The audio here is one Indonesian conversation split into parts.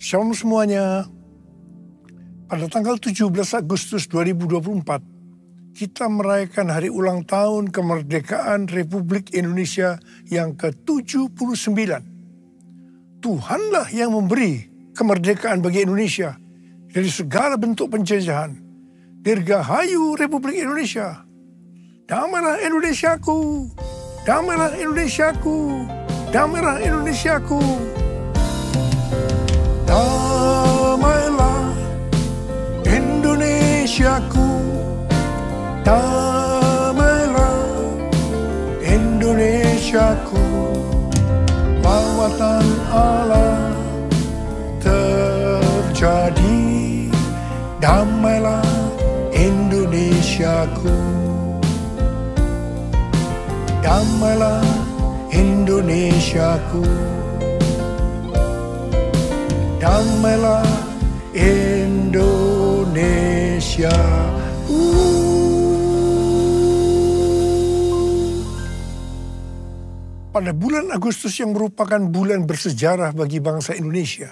Shalom semuanya. Pada tanggal 17 Agustus 2024, kita merayakan hari ulang tahun kemerdekaan Republik Indonesia yang ke-79. Tuhanlah yang memberi kemerdekaan bagi Indonesia dari segala bentuk penjajahan. Dirgahayu Republik Indonesia. Damailah Indonesiaku, damailah Indonesiaku, damailah Indonesiaku. Damailah Indonesiaku, damailah Indonesiaku. Lawatan Allah terjadi, damailah Indonesiaku, damailah Indonesiaku. Damailah Indonesia. Pada bulan Agustus yang merupakan bulan bersejarah bagi bangsa Indonesia,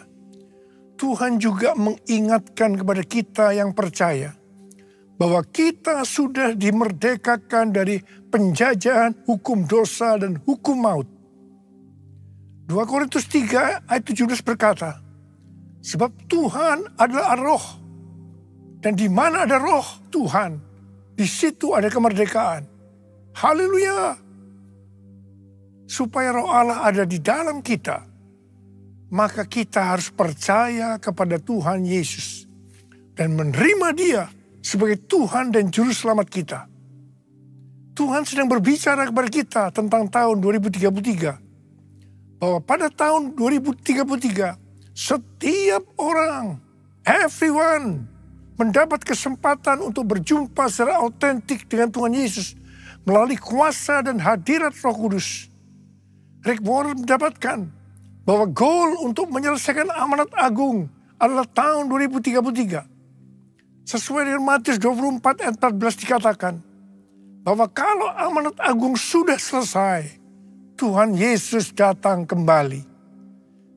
Tuhan juga mengingatkan kepada kita yang percaya bahwa kita sudah dimerdekakan dari penjajahan hukum dosa dan hukum maut. 2 Korintus 3 ayat 17 berkata, sebab Tuhan adalah roh, dan di mana ada roh Tuhan, di situ ada kemerdekaan. Haleluya! Supaya roh Allah ada di dalam kita, maka kita harus percaya kepada Tuhan Yesus dan menerima Dia sebagai Tuhan dan Juru Selamat kita. Tuhan sedang berbicara kepada kita tentang tahun 2033, bahwa pada tahun 2033, setiap orang, everyone, mendapat kesempatan untuk berjumpa secara autentik dengan Tuhan Yesus melalui kuasa dan hadirat Roh Kudus. Rick Warren mendapatkan bahwa goal untuk menyelesaikan amanat agung adalah tahun 2033. Sesuai dengan Matius 24 ayat 14 dikatakan bahwa kalau amanat agung sudah selesai, Tuhan Yesus datang kembali.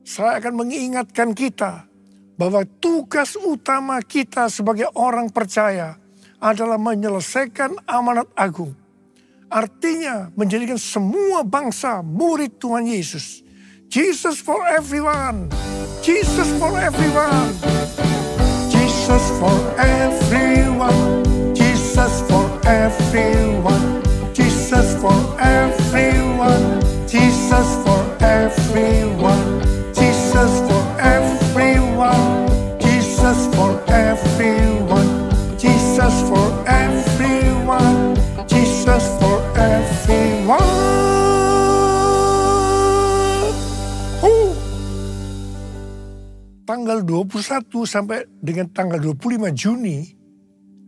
Saya akan mengingatkan kita bahwa tugas utama kita sebagai orang percaya adalah menyelesaikan amanat agung. Artinya menjadikan semua bangsa murid Tuhan Yesus. Jesus for everyone. Jesus for everyone. Jesus for everyone. Jesus for everyone. Jesus for everyone. Jesus for everyone. Jesus for everyone, Jesus for everyone, Jesus for everyone, Jesus for everyone. Tanggal 21 sampai dengan tanggal 25 Juni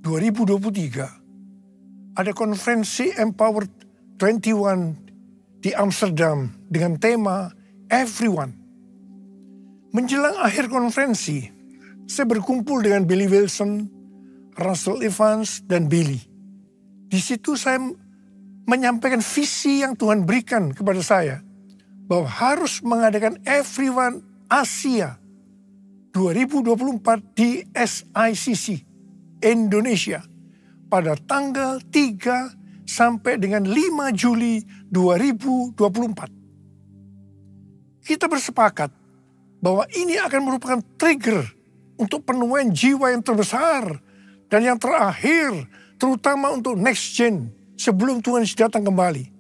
2023 ada konferensi Empowered 21 di Amsterdam dengan tema Everyone. Menjelang akhir konferensi, saya berkumpul dengan Billy Wilson, Russell Evans, dan Billy. Di situ saya menyampaikan visi yang Tuhan berikan kepada saya, bahwa harus mengadakan Everyone Asia 2024 di SICC Indonesia pada tanggal 3 sampai dengan 5 Juli 2024. Kita bersepakat bahwa ini akan merupakan trigger untuk penuaian jiwa yang terbesar dan yang terakhir, terutama untuk next gen sebelum Tuhan Yesus datang kembali.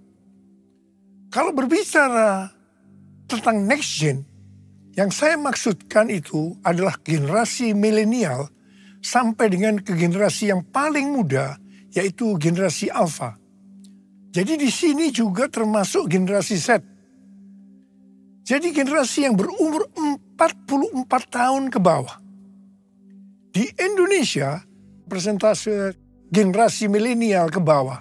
Kalau berbicara tentang next gen, yang saya maksudkan itu adalah generasi milenial sampai dengan ke generasi yang paling muda, yaitu generasi Alpha. Jadi di sini juga termasuk generasi Z. Jadi generasi yang berumur 44 tahun ke bawah. Di Indonesia, persentase generasi milenial ke bawah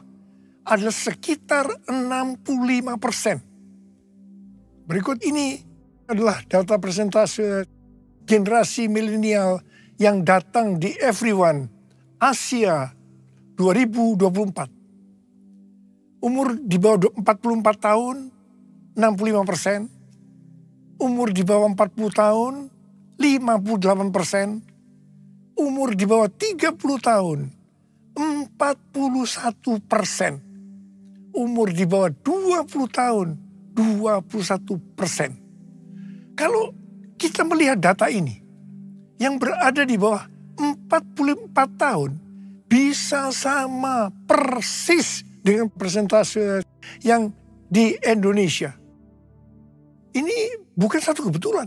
adalah sekitar 65%. Berikut ini adalah data persentase generasi milenial yang datang di Everyone Asia 2024. Umur di bawah 44 tahun, 65%. Umur di bawah 40 tahun, 55%. 58%, umur di bawah 30 tahun 41%, umur di bawah 20 tahun 21%. Kalau kita melihat data ini, yang berada di bawah 44 tahun bisa sama persis dengan persentase yang di Indonesia. Ini bukan satu kebetulan.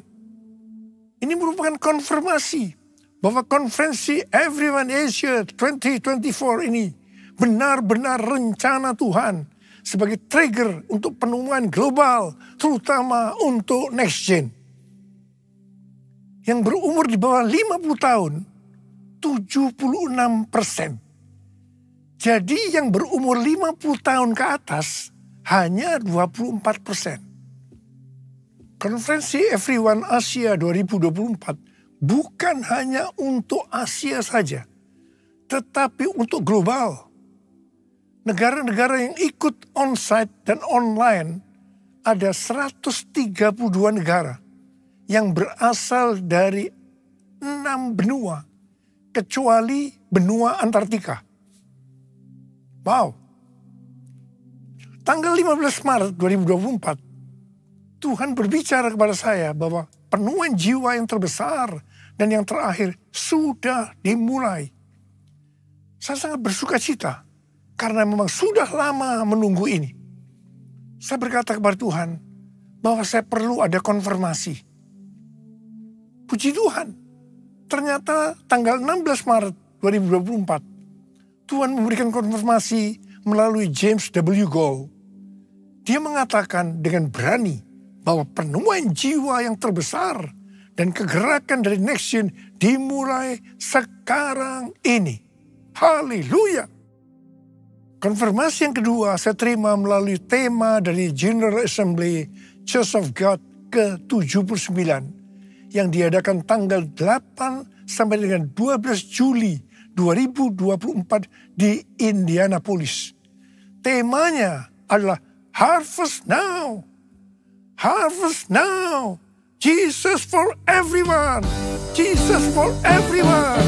Ini merupakan konfirmasi bahwa konferensi Everyone Asia 2024 ini benar-benar rencana Tuhan sebagai trigger untuk penemuan global, terutama untuk next gen. Yang berumur di bawah 50 tahun, 76%. Jadi yang berumur 50 tahun ke atas hanya 24%. Konferensi Everyone Asia 2024 bukan hanya untuk Asia saja, tetapi untuk global. Negara-negara yang ikut on-site dan online ada 132 negara yang berasal dari 6 benua, kecuali benua Antartika. Wow. Tanggal 15 Maret 2024, Tuhan berbicara kepada saya bahwa penemuan jiwa yang terbesar dan yang terakhir sudah dimulai. Saya sangat bersuka cita karena memang sudah lama menunggu ini. Saya berkata kepada Tuhan bahwa saya perlu ada konfirmasi. Puji Tuhan, ternyata tanggal 16 Maret 2024, Tuhan memberikan konfirmasi melalui James W. Goll. Dia mengatakan dengan berani bahwa penemuan jiwa yang terbesar dan kegerakan dari Next Gen dimulai sekarang ini. Haleluya! Konfirmasi yang kedua saya terima melalui tema dari General Assembly Church of God ke-79 yang diadakan tanggal 8 sampai dengan 12 Juli 2024 di Indianapolis. Temanya adalah Harvest Now. Harvest Now. Jesus for everyone. Jesus for everyone.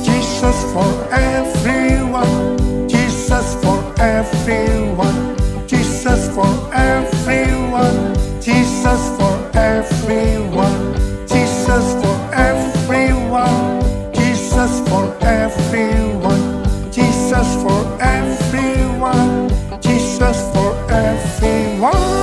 Jesus for everyone. Jesus for everyone. Jesus for everyone. Jesus for everyone. Jesus for everyone. Jesus for everyone. Jesus for everyone. Jesus for everyone.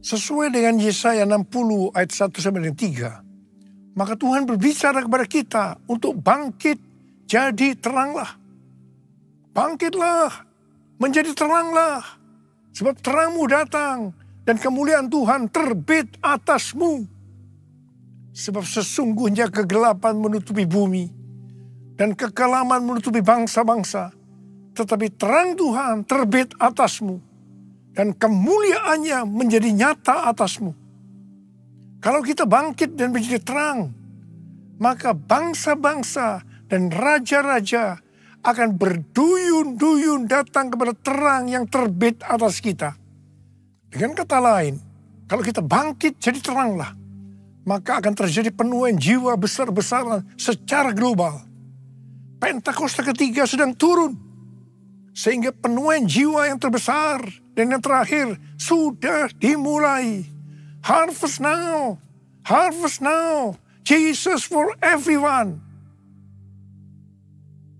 Sesuai dengan Yesaya 60 ayat 1 sampai dengan 3, maka Tuhan berbicara kepada kita untuk bangkit jadi teranglah. Bangkitlah, menjadi teranglah, sebab terangmu datang dan kemuliaan Tuhan terbit atasmu. Sebab sesungguhnya kegelapan menutupi bumi dan kekelaman menutupi bangsa-bangsa, tetapi terang Tuhan terbit atasmu dan kemuliaannya menjadi nyata atasmu. Kalau kita bangkit dan menjadi terang, maka bangsa-bangsa dan raja-raja akan berduyun-duyun datang kepada terang yang terbit atas kita. Dengan kata lain, kalau kita bangkit jadi teranglah, maka akan terjadi penuaian jiwa besar-besaran secara global. Pentakosta ketiga sedang turun, sehingga penuaian jiwa yang terbesar dan yang terakhir sudah dimulai. Harvest now, harvest now, Jesus for everyone.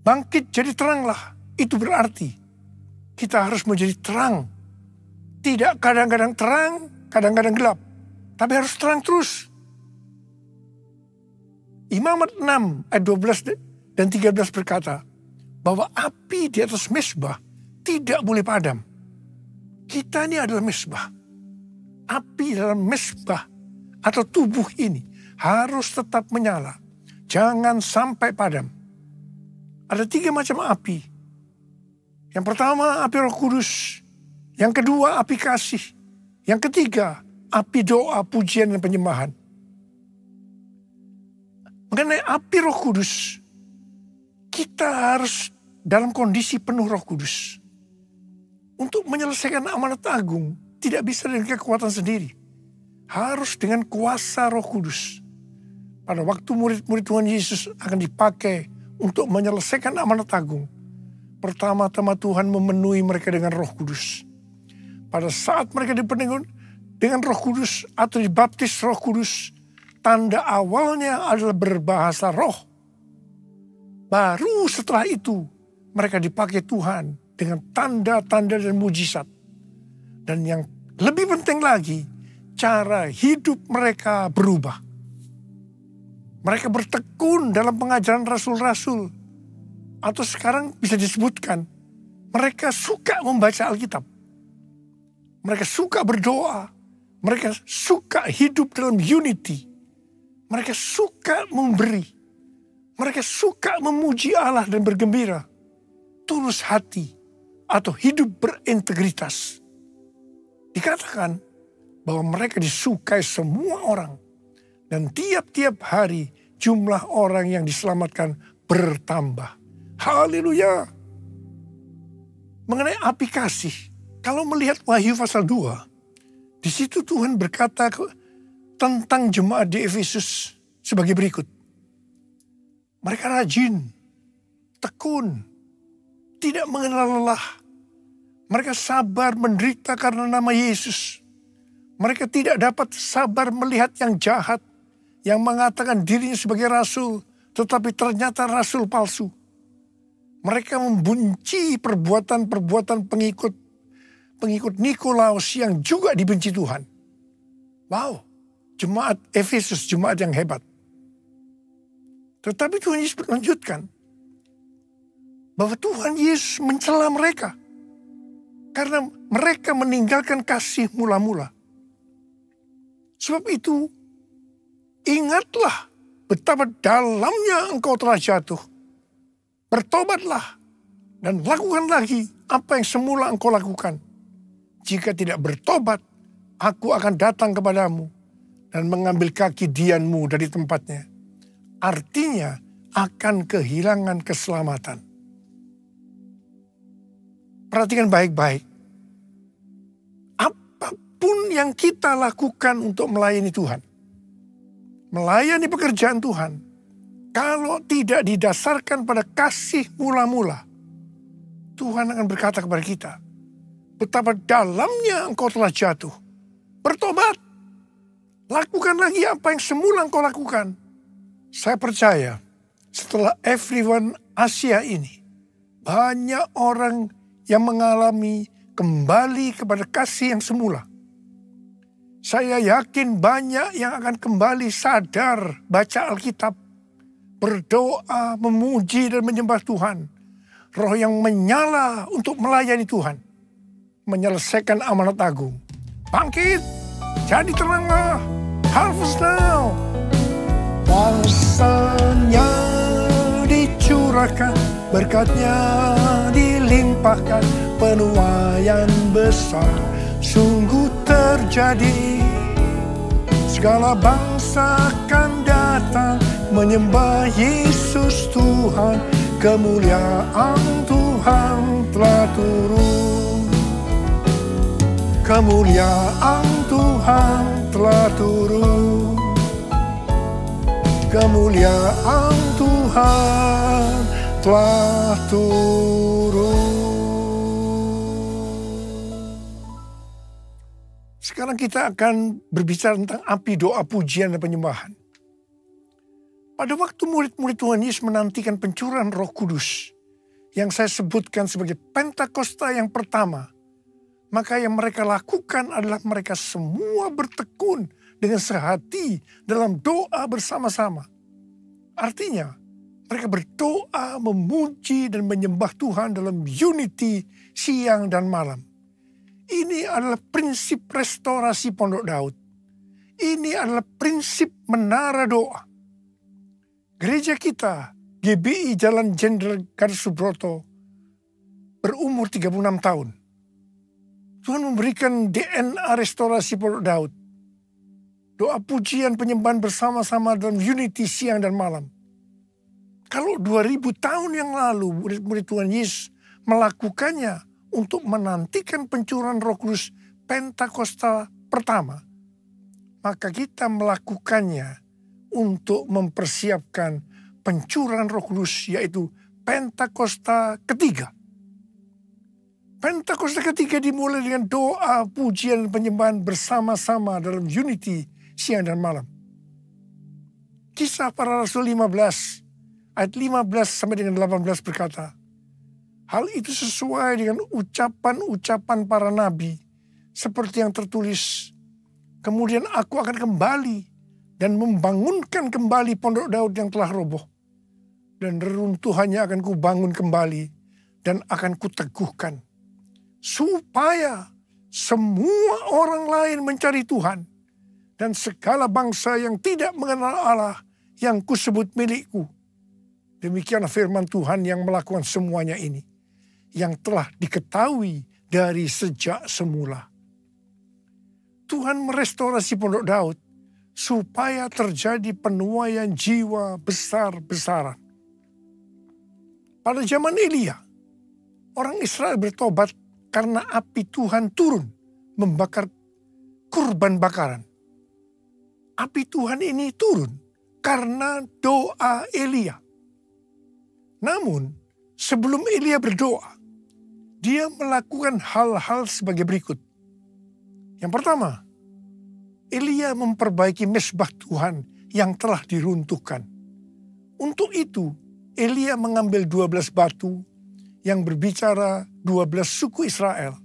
Bangkit jadi teranglah, itu berarti kita harus menjadi terang. Tidak kadang-kadang terang, kadang-kadang gelap, tapi harus terang terus. Imamat 6 ayat 12 dan 13 berkata bahwa api di atas mezbah tidak boleh padam. Kita ini adalah mezbah. Api dalam mezbah atau tubuh ini harus tetap menyala. Jangan sampai padam. Ada 3 macam api. Yang pertama api Roh Kudus. Yang kedua api kasih. Yang ketiga api doa, pujian dan penyembahan. Mengenai api Roh Kudus, kita harus dalam kondisi penuh Roh Kudus. Untuk menyelesaikan amanat agung, tidak bisa dengan kekuatan sendiri. Harus dengan kuasa Roh Kudus. Pada waktu murid-murid Tuhan Yesus akan dipakai untuk menyelesaikan amanat agung, pertama-tama Tuhan memenuhi mereka dengan Roh Kudus. Pada saat mereka dipenuhi dengan Roh Kudus atau dibaptis Roh Kudus, tanda awalnya adalah berbahasa roh. Baru setelah itu mereka dipakai Tuhan dengan tanda-tanda dan mujizat. Dan yang lebih penting lagi, cara hidup mereka berubah. Mereka bertekun dalam pengajaran rasul-rasul. Atau sekarang bisa disebutkan, mereka suka membaca Alkitab. Mereka suka berdoa. Mereka suka hidup dalam unity. Mereka suka memberi. Mereka suka memuji Allah dan bergembira. Tulus hati atau hidup berintegritas. Dikatakan bahwa mereka disukai semua orang. Dan tiap-tiap hari jumlah orang yang diselamatkan bertambah. Haleluya. Mengenai api kasih, kalau melihat Wahyu pasal 2, di situ Tuhan berkata tentang jemaat di Efesus sebagai berikut. Mereka rajin, tekun, tidak mengenal lelah. Mereka sabar menderita karena nama Yesus. Mereka tidak dapat sabar melihat yang jahat, yang mengatakan dirinya sebagai rasul, tetapi ternyata rasul palsu. Mereka membenci perbuatan-perbuatan pengikut Nikolaus yang juga dibenci Tuhan. Wow, jemaat Efesus, jemaat yang hebat. Tetapi Tuhan Yesus melanjutkan bahwa Tuhan Yesus mencela mereka karena mereka meninggalkan kasih mula-mula. Sebab itu, ingatlah betapa dalamnya engkau telah jatuh. Bertobatlah dan lakukan lagi apa yang semula engkau lakukan. Jika tidak bertobat, aku akan datang kepadamu dan mengambil kaki dianmu dari tempatnya. Artinya akan kehilangan keselamatan. Perhatikan baik-baik. Apapun yang kita lakukan untuk melayani Tuhan, melayani pekerjaan Tuhan, kalau tidak didasarkan pada kasih mula-mula, Tuhan akan berkata kepada kita, betapa dalamnya engkau telah jatuh. Bertobat. Lakukan lagi apa yang semula engkau lakukan. Saya percaya setelah Everyone Asia ini, banyak orang yang mengalami kembali kepada kasih yang semula. Saya yakin banyak yang akan kembali sadar baca Alkitab, berdoa, memuji dan menyembah Tuhan. Roh yang menyala untuk melayani Tuhan, menyelesaikan amanat agung. Bangkit, jadi teranglah, harvest now. Kuasanya dicurahkan, berkatnya dilimpahkan, penuaian besar sungguh terjadi. Segala bangsa akan datang menyembah Yesus Tuhan, kemuliaan Tuhan telah turun. Kemuliaan Tuhan telah turun. Kemuliaan Tuhan telah turun. Sekarang kita akan berbicara tentang api doa, pujian, dan penyembahan. Pada waktu murid-murid Tuhan Yesus menantikan pencurahan Roh Kudus, yang saya sebutkan sebagai Pentakosta yang pertama, maka yang mereka lakukan adalah mereka semua bertekun dengan sehati dalam doa bersama-sama. Artinya, mereka berdoa, memuji, dan menyembah Tuhan dalam unity siang dan malam. Ini adalah prinsip restorasi Pondok Daud. Ini adalah prinsip menara doa. Gereja kita, GBI Jalan Jenderal Gatot Subroto, berumur 36 tahun. Tuhan memberikan DNA restorasi Pondok Daud. Doa pujian penyembahan bersama-sama dalam unity siang dan malam. Kalau 2000 tahun yang lalu murid-murid Tuhan Yesus melakukannya untuk menantikan pencurahan Roh Kudus Pentakosta pertama, maka kita melakukannya untuk mempersiapkan pencurahan Roh Kudus, yaitu Pentakosta ketiga. Pentakosta ketiga dimulai dengan doa, pujian, penyembahan bersama-sama dalam unity siang dan malam. Kisah Para Rasul 15, ayat 15 sampai dengan 18 berkata, hal itu sesuai dengan ucapan-ucapan para nabi, seperti yang tertulis, kemudian aku akan kembali dan membangunkan kembali pondok Daud yang telah roboh. Dan reruntuhannya akan kubangun kembali dan akan kuteguhkan. Supaya semua orang lain mencari Tuhan. Dan segala bangsa yang tidak mengenal Allah yang kusebut milikku. Demikianlah firman Tuhan yang melakukan semuanya ini. Yang telah diketahui dari sejak semula. Tuhan merestorasi pondok Daud supaya terjadi penuaian jiwa besar-besaran. Pada zaman Elia, orang Israel bertobat karena api Tuhan turun membakar kurban bakaran. Api Tuhan ini turun karena doa Elia. Namun, sebelum Elia berdoa, dia melakukan hal-hal sebagai berikut. Yang pertama, Elia memperbaiki mezbah Tuhan yang telah diruntuhkan. Untuk itu, Elia mengambil 12 batu yang berbicara 12 suku Israel.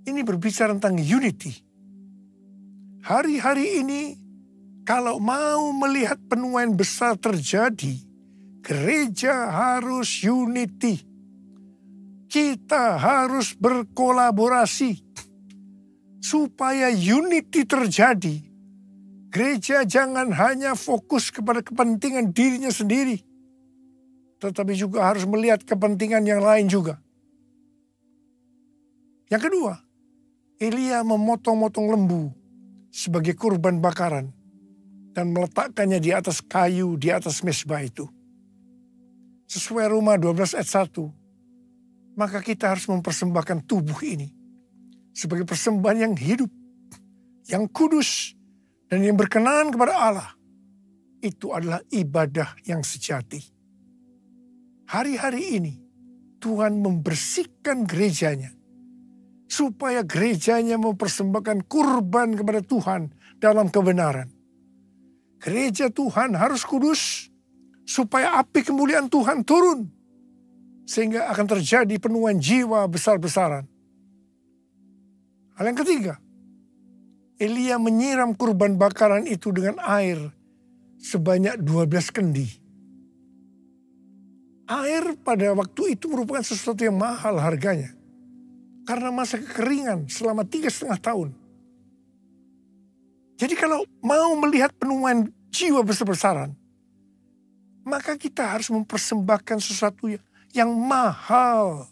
Ini berbicara tentang unity. Hari-hari ini, kalau mau melihat penuaian besar terjadi, gereja harus unity. Kita harus berkolaborasi. Supaya unity terjadi, gereja jangan hanya fokus kepada kepentingan dirinya sendiri, tetapi juga harus melihat kepentingan yang lain juga. Yang kedua, Elia memotong-motong lembu sebagai kurban bakaran dan meletakkannya di atas kayu di atas mezbah itu. Sesuai Roma 12 ayat 1, maka kita harus mempersembahkan tubuh ini sebagai persembahan yang hidup, yang kudus, dan yang berkenan kepada Allah. Itu adalah ibadah yang sejati. Hari-hari ini, Tuhan membersihkan gerejanya, supaya gerejanya mempersembahkan kurban kepada Tuhan dalam kebenaran. Gereja Tuhan harus kudus, supaya api kemuliaan Tuhan turun, sehingga akan terjadi penuaian jiwa besar-besaran. Hal yang ketiga, Elia menyiram kurban bakaran itu dengan air sebanyak 12 kendi. Air pada waktu itu merupakan sesuatu yang mahal harganya. Karena masa kekeringan selama 3,5 tahun. Jadi kalau mau melihat penuaian jiwa besar-besaran, maka kita harus mempersembahkan sesuatu yang mahal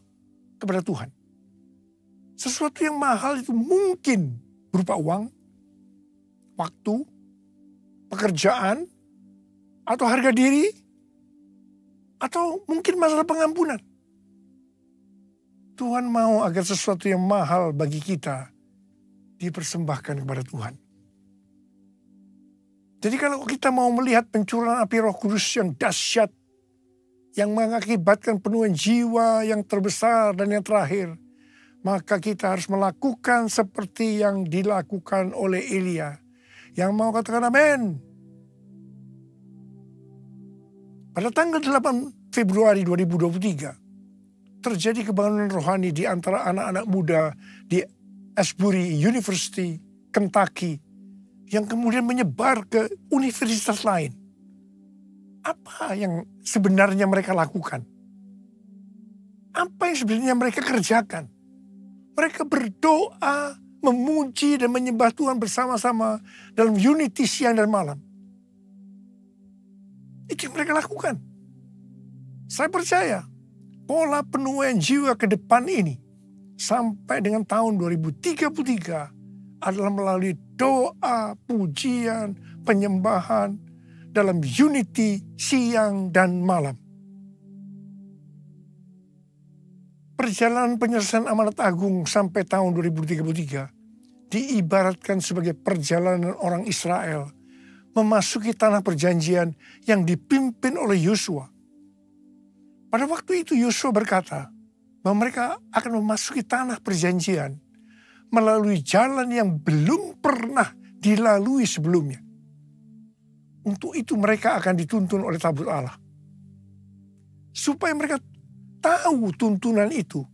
kepada Tuhan. Sesuatu yang mahal itu mungkin berupa uang, waktu, pekerjaan, atau harga diri, atau mungkin masalah pengampunan. Tuhan mau agar sesuatu yang mahal bagi kita dipersembahkan kepada Tuhan. Jadi kalau kita mau melihat pencurahan api Roh Kudus yang dahsyat, yang mengakibatkan penuaian jiwa yang terbesar dan yang terakhir, maka kita harus melakukan seperti yang dilakukan oleh Elia. Yang mau katakan amin. Pada tanggal 8 Februari 2023, terjadi kebangunan rohani di antara anak-anak muda di Asbury University, Kentucky, yang kemudian menyebar ke universitas lain. Apa yang sebenarnya mereka lakukan? Apa yang sebenarnya mereka kerjakan? Mereka berdoa, memuji dan menyembah Tuhan bersama-sama dalam unity siang dan malam. Itu yang mereka lakukan. Saya percaya pola penuaian jiwa ke depan ini sampai dengan tahun 2033 adalah melalui doa, pujian, penyembahan dalam unity siang dan malam. Perjalanan penyelesaian amanat agung sampai tahun 2033 diibaratkan sebagai perjalanan orang Israel memasuki tanah perjanjian yang dipimpin oleh Yosua. Pada waktu itu Yosua berkata bahwa mereka akan memasuki tanah perjanjian melalui jalan yang belum pernah dilalui sebelumnya. Untuk itu mereka akan dituntun oleh tabut Allah. Supaya mereka tahu tuntunan itu,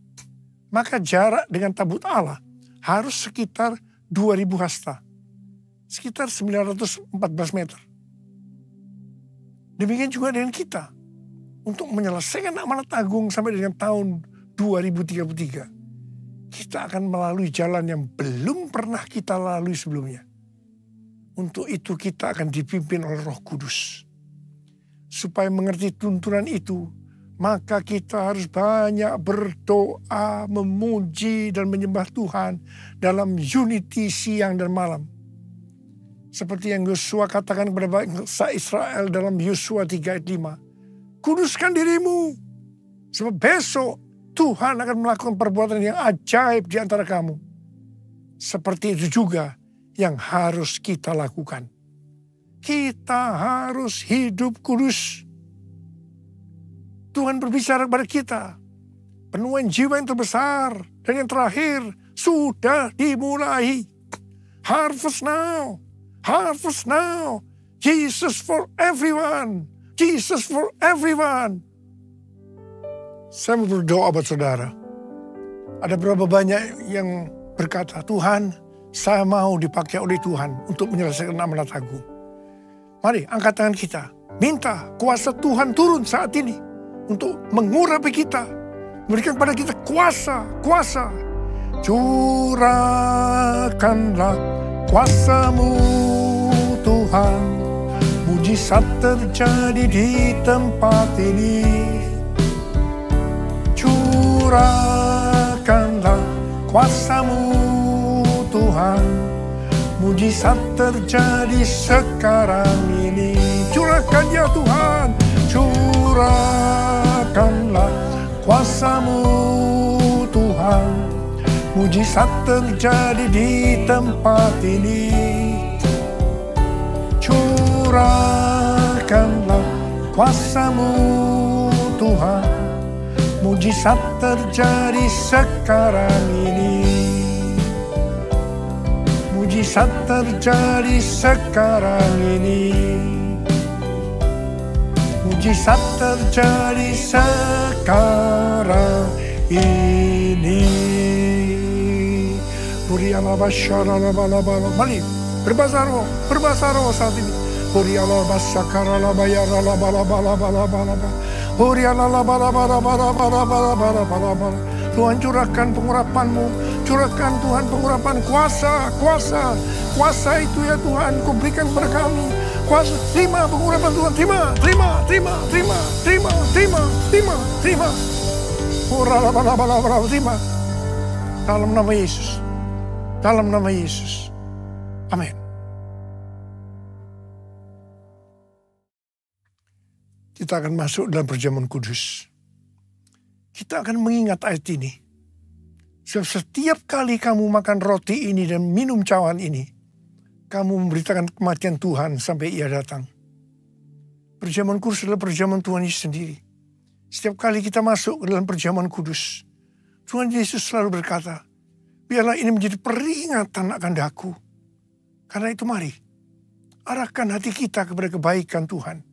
maka jarak dengan tabut Allah harus sekitar 2000 hasta. Sekitar 914 meter. Demikian juga dengan kita. Untuk menyelesaikan amanat agung sampai dengan tahun 2033. Kita akan melalui jalan yang belum pernah kita lalui sebelumnya. Untuk itu kita akan dipimpin oleh Roh Kudus. Supaya mengerti tuntunan itu, maka kita harus banyak berdoa, memuji dan menyembah Tuhan dalam unity siang dan malam. Seperti yang Yosua katakan kepada bangsa Israel dalam Yosua 3 ayat 5. Kuduskan dirimu, sebab besok Tuhan akan melakukan perbuatan yang ajaib di antara kamu. Seperti itu juga yang harus kita lakukan. Kita harus hidup kudus. Tuhan berbicara kepada kita. Penuaian jiwa yang terbesar dan yang terakhir sudah dimulai. Harvest now. Harvest now. Jesus for everyone. Jesus for everyone. Saya mau berdoa buat saudara. Ada berapa banyak yang berkata, Tuhan, saya mau dipakai oleh Tuhan untuk menyelesaikan amanat agung. Mari angkat tangan kita. Minta kuasa Tuhan turun saat ini. Untuk mengurapi kita. Memberikan kepada kita kuasa. Curahkanlah kuasa-Mu Tuhan. Mujizat terjadi di tempat ini. Curahkanlah kuasa-Mu Tuhan. Mujizat terjadi sekarang ini. Curahkan ya Tuhan. Curahkanlah kuasa-Mu Tuhan. Mujizat terjadi di tempat ini. Curahkanlah kuasa-Mu Tuhan. Mujizat terjadi sekarang ini. Mujizat terjadi sekarang ini. Mujizat terjadi sekarang ini. Mari berbahasa roh saat ini. Tuhan curahkan pengurapan-Mu. Curahkan Tuhan pengurapan kuasa itu ya Tuhan. Kau berikan kepada kami. Kuasa, terima pengurapan Tuhan. Terima. Terima. Dalam nama Yesus. Dalam nama Yesus. Amin. Kita akan masuk dalam perjamuan kudus. Kita akan mengingat ayat ini. Sebab setiap kali kamu makan roti ini dan minum cawan ini, kamu memberitakan kematian Tuhan sampai Ia datang. Perjamuan kudus adalah perjamuan Tuhan Yesus sendiri. Setiap kali kita masuk ke dalam perjamuan kudus, Tuhan Yesus selalu berkata, biarlah ini menjadi peringatan akan daku. Karena itu mari, arahkan hati kita kepada kebaikan Tuhan.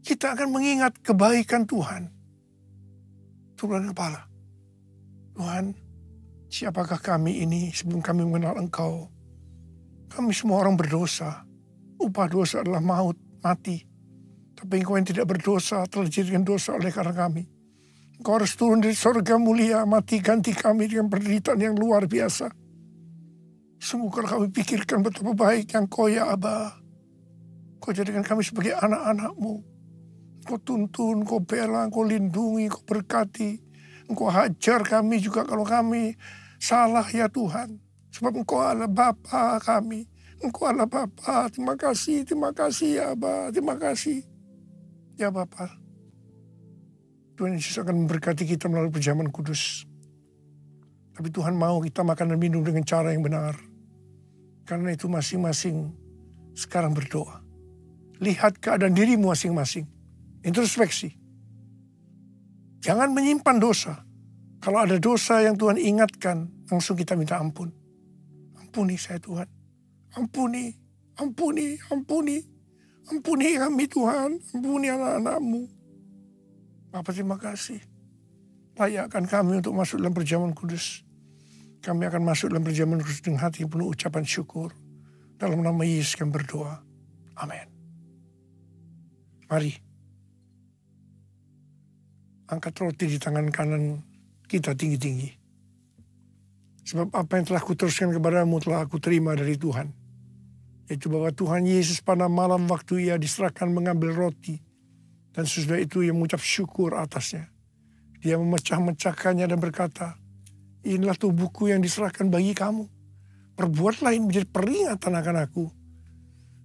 Kita akan mengingat kebaikan Tuhan. Turunkan kepala. Tuhan, siapakah kami ini sebelum kami mengenal Engkau? Kami semua orang berdosa. Upah dosa adalah maut, mati. Tapi Engkau yang tidak berdosa telah dijadikan dosa oleh karena kami. Engkau harus turun dari surga mulia, mati ganti kami dengan penderitaan yang luar biasa. Sungguh kalau kami pikirkan betapa baik yang Kau ya Aba. Kau jadikan kami sebagai anak-anak-Mu. Kau tuntun, Kau bela, Kau lindungi, Kau berkati. Engkau hajar kami juga kalau kami salah ya Tuhan. Sebab Engkau adalah Bapa kami. Engkau adalah Bapa. Terima kasih ya Aba. Terima kasih. Ya Bapa. Tuhan Yesus akan memberkati kita melalui perjamuan kudus. Tapi Tuhan mau kita makan dan minum dengan cara yang benar. Karena itu masing-masing sekarang berdoa. Lihat keadaan dirimu masing-masing. Introspeksi. Jangan menyimpan dosa. Kalau ada dosa yang Tuhan ingatkan, langsung kita minta ampun. Ampuni saya Tuhan. Ampuni, ampuni, ampuni. Ampuni kami Tuhan. Ampuni anak-anak-Mu. Bapa terima kasih. Layakkan kami untuk masuk dalam perjamuan kudus. Kami akan masuk dalam perjamuan kudus dengan hati yang penuh ucapan syukur. Dalam nama Yesus kami berdoa. Amin. Mari. Angkat roti di tangan kanan kita tinggi-tinggi. Sebab apa yang telah kuteruskan kepadamu telah aku terima dari Tuhan. Yaitu bahwa Tuhan Yesus pada malam waktu ia diserahkan mengambil roti. Dan sesudah itu ia mengucap syukur atasnya. Dia memecah-mecahkannya dan berkata, inilah tubuhku yang diserahkan bagi kamu. Perbuatlah ini menjadi peringatan akan aku.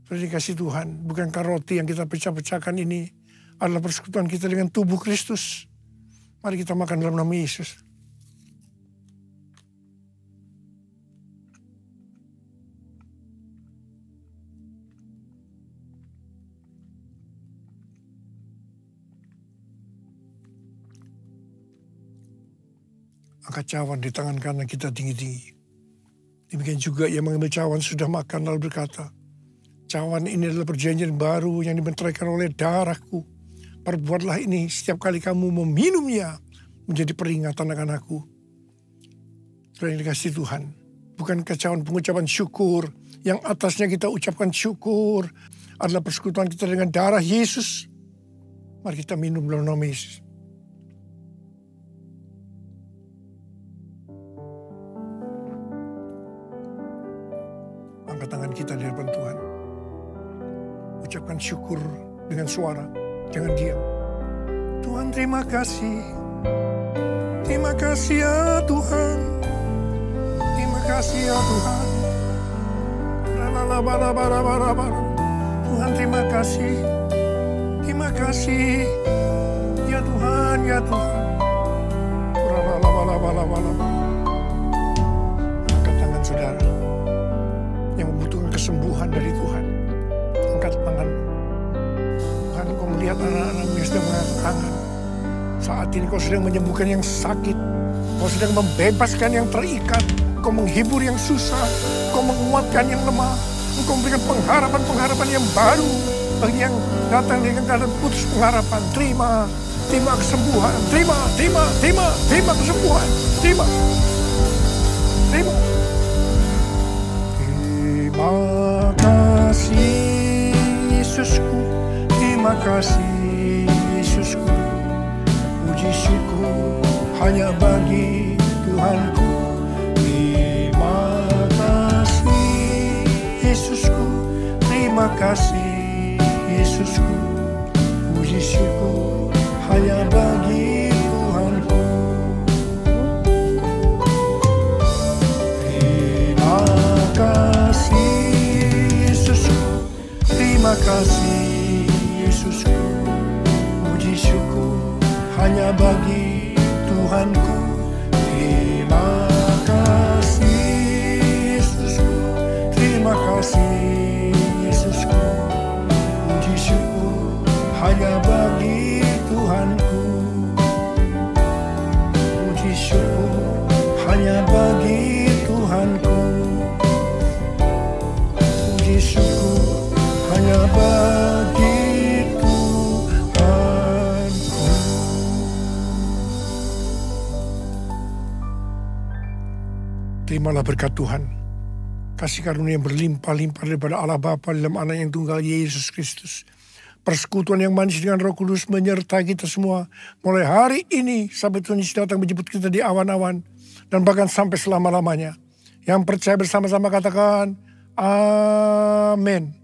Sudah dikasih Tuhan, bukankah roti yang kita pecah-pecahkan ini adalah persekutuan kita dengan tubuh Kristus. Mari kita makan dalam nama Yesus. Angkat cawan di tangan kanan kita tinggi-tinggi. Demikian juga ia mengambil cawan sudah makan lalu berkata, cawan ini adalah perjanjian baru yang dibenteraikan oleh darahku. Perbuatlah ini setiap kali kamu meminumnya menjadi peringatan akan aku. Sudah yang dikasih Tuhan. Bukan cawan pengucapan syukur yang atasnya kita ucapkan syukur adalah persekutuan kita dengan darah Yesus. Mari kita minum dalam nama Yesus. Angkat tangan kita di hadapan Tuhan. Ucapkan syukur dengan suara. Jangan diam. Tuhan terima kasih. Terima kasih ya Tuhan. Terima kasih ya Tuhan. Tuhan terima kasih. Terima kasih. Ya Tuhan, ya Tuhan. Angkat tangan saudara yang membutuhkan kesembuhan dari Tuhan. Angkat tangan. Tuhan, kau melihat anak-anakmu yang sedang mengangkat tangan. Saat ini kau sedang menyembuhkan yang sakit. Kau sedang membebaskan yang terikat. Kau menghibur yang susah. Kau menguatkan yang lemah. Engkau memberikan pengharapan-pengharapan yang baru. Bagi yang datang dengan keadaan putus pengharapan. Terima kesembuhan. Terima kesembuhan. Terima kasih Yesusku. Terima kasih Yesusku. Puji syukur hanya bagi Tuhanku. Terima kasih Yesusku. Terima kasih Yesusku. Puji syukur hanya bagi Tuhanku. Terima kasih Yesusku. Terima kasih Yesusku. Puji syukur hanya bagi Tuhanku. Terima kasih Yesusku. Terima kasih Yesusku. Puji syukur hanya bagi Tuhanku. Puji syukur hanya bagi Tuhanku. Puji syukur hanya bagi terimalah berkat Tuhan. Kasih karunia yang berlimpah-limpah daripada Allah Bapa dalam Anak yang tunggal Yesus Kristus. Persekutuan yang manis dengan Roh Kudus menyertai kita semua. Mulai hari ini sampai Tuhan Yesus datang menjemput kita di awan-awan. Dan bahkan sampai selama-lamanya. Yang percaya bersama-sama katakan, Amin.